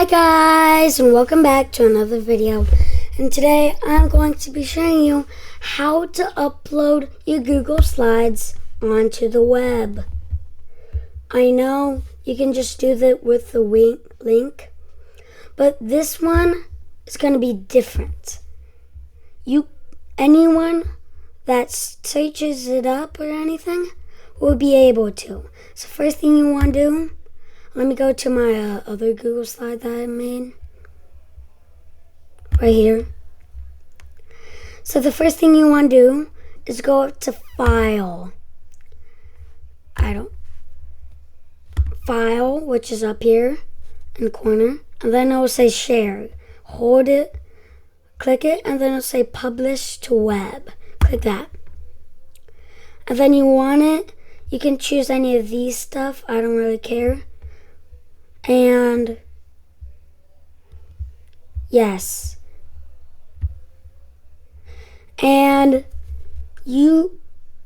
Hi guys, and welcome back to another video. And today I'm going to be showing you how to upload your Google Slides onto the web. I know you can just do that with the link, but this one is going to be different. Anyone that searches it up or anything will be able to. So first thing you want to do, let me go to my other Google slide that I made. Right here. So the first thing you want to do is go up to File. File, which is up here in the corner. And then it will say Share. Hold it, click it, and then it will say Publish to Web. Click that. And then you want it, you can choose any of these stuff. I don't really care. And yes, and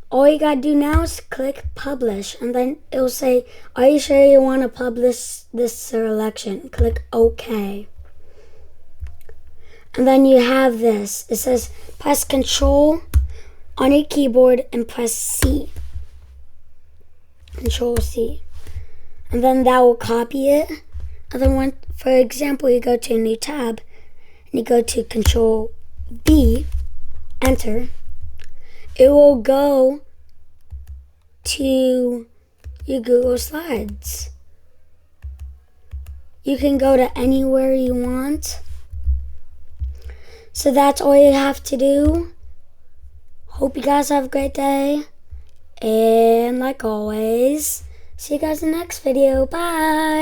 all you gotta do now is click publish, and then it'll say, are you sure you want to publish this selection? Click OK, and then you have this. It says press Control on your keyboard and press C. Control C. And then that will copy it. And then for example, you go to a new tab and you go to Control V, enter. It will go to your Google Slides. You can go to anywhere you want. So that's all you have to do. Hope you guys have a great day. And like always, see you guys in the next video. Bye.